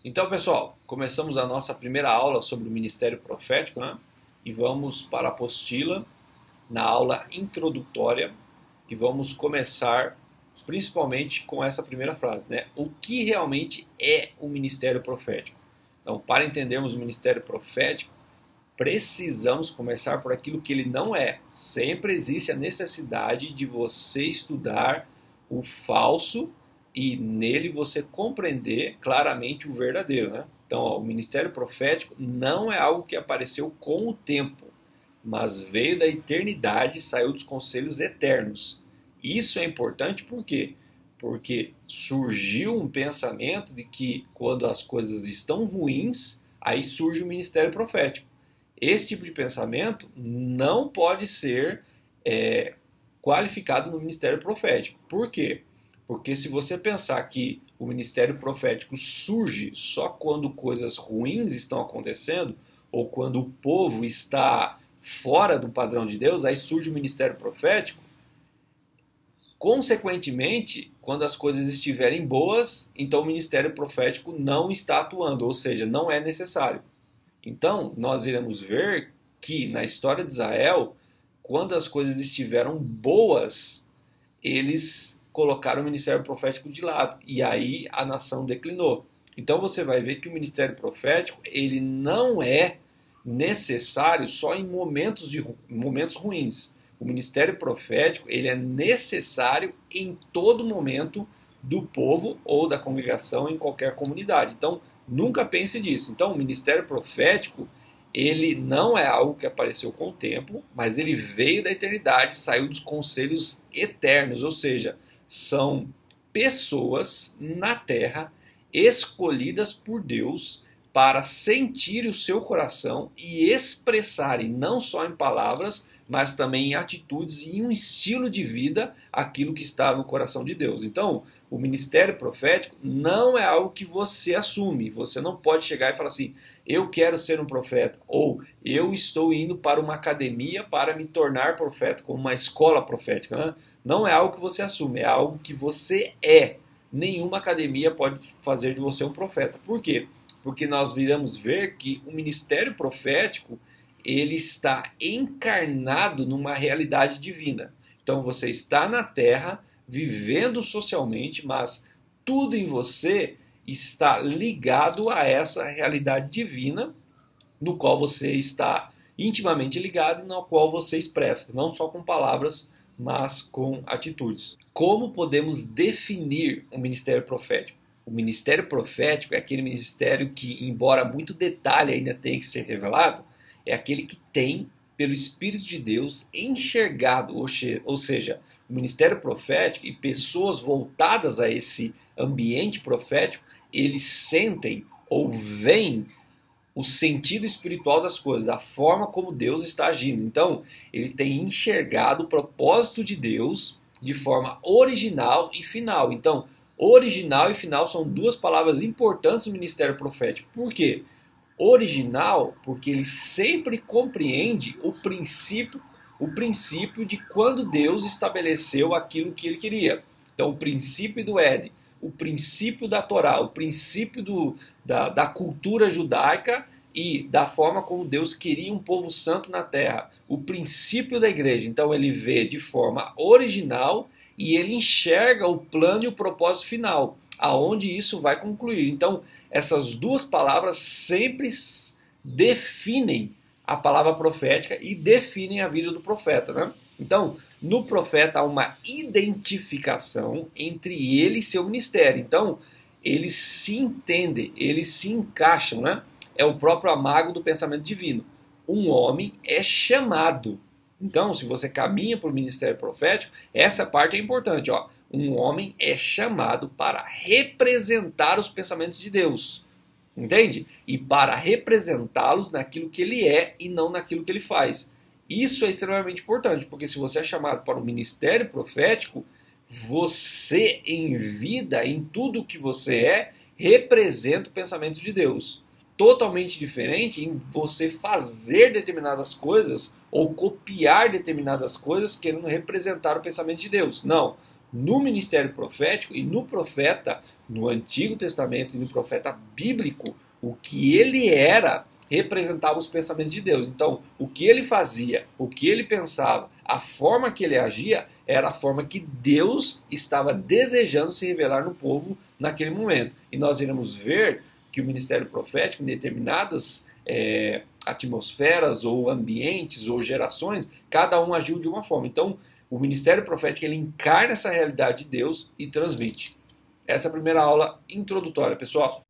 Então, pessoal, começamos a nossa primeira aula sobre o ministério profético, né? E vamos para a apostila na aula introdutória e vamos começar principalmente com essa primeira frase, né? O que realmente é o ministério profético? Então, para entendermos o ministério profético, precisamos começar por aquilo que ele não é. Sempre existe a necessidade de você estudar o falso e nele você compreender claramente o verdadeiro, né? Então, ó, o ministério profético não é algo que apareceu com o tempo, mas veio da eternidade e saiu dos conselhos eternos. Isso é importante por quê? Porque surgiu um pensamento de que quando as coisas estão ruins, aí surge o ministério profético. Esse tipo de pensamento não pode ser qualificado no ministério profético. Por quê? Porque se você pensar que o ministério profético surge só quando coisas ruins estão acontecendo, ou quando o povo está fora do padrão de Deus, aí surge o ministério profético. Consequentemente, quando as coisas estiverem boas, então o ministério profético não está atuando, ou seja, não é necessário. Então, nós iremos ver que na história de Israel, quando as coisas estiveram boas, eles colocaram o ministério profético de lado, e aí a nação declinou. Então você vai ver que o ministério profético, ele não é necessário só em momentos ruins. O ministério profético, ele é necessário em todo momento do povo ou da congregação em qualquer comunidade. Então, nunca pense disso. Então, o ministério profético, ele não é algo que apareceu com o tempo, mas ele veio da eternidade, saiu dos conselhos eternos, ou seja, são pessoas na terra escolhidas por Deus para sentir o seu coração e expressarem não só em palavras, mas também em atitudes e em um estilo de vida aquilo que está no coração de Deus. Então, o ministério profético não é algo que você assume. Você não pode chegar e falar assim, eu quero ser um profeta, ou eu estou indo para uma academia para me tornar profeta, como uma escola profética, né? Não é algo que você assume, é algo que você é. Nenhuma academia pode fazer de você um profeta. Por quê? Porque nós viramos ver que o ministério profético, ele está encarnado numa realidade divina. Então você está na terra, vivendo socialmente, mas tudo em você está ligado a essa realidade divina, no qual você está intimamente ligado e no qual você expressa, não só com palavras, mas com atitudes. Como podemos definir o ministério profético? O ministério profético é aquele ministério que, embora muito detalhe ainda tenha que ser revelado, é aquele que tem, pelo Espírito de Deus, enxergado, ou seja, o ministério profético e pessoas voltadas a esse ambiente profético, eles sentem ou veem o sentido espiritual das coisas, a forma como Deus está agindo. Então, ele tem enxergado o propósito de Deus de forma original e final. Então, original e final são duas palavras importantes no ministério profético. Por quê? Original, porque ele sempre compreende o princípio de quando Deus estabeleceu aquilo que ele queria. Então, o princípio do Éden, o princípio da Torá, o princípio da cultura judaica e da forma como Deus queria um povo santo na terra, o princípio da igreja. Então, ele vê de forma original e ele enxerga o plano e o propósito final, aonde isso vai concluir. Então, essas duas palavras sempre definem a palavra profética e definem a vida do profeta, né? Então, no profeta há uma identificação entre ele e seu ministério. Então, eles se entendem, eles se encaixam, né? É o próprio amago do pensamento divino. Um homem é chamado. Então, se você caminha para o ministério profético, essa parte é importante, ó. Um homem é chamado para representar os pensamentos de Deus, entende? E para representá-los naquilo que ele é e não naquilo que ele faz. Isso é extremamente importante, porque se você é chamado para o ministério profético, você em vida, em tudo que você é, representa o pensamento de Deus. Totalmente diferente em você fazer determinadas coisas ou copiar determinadas coisas querendo representar o pensamento de Deus. Não. no ministério profético e no profeta, no Antigo Testamento e no profeta bíblico, o que ele era representava os pensamentos de Deus. Então, o que ele fazia, o que ele pensava, a forma que ele agia, era a forma que Deus estava desejando se revelar no povo naquele momento. E nós iremos ver que o ministério profético, em determinadas atmosferas ou ambientes ou gerações, cada um agiu de uma forma. Então, o ministério profético ele encarna essa realidade de Deus e transmite. Essa é a primeira aula introdutória, pessoal.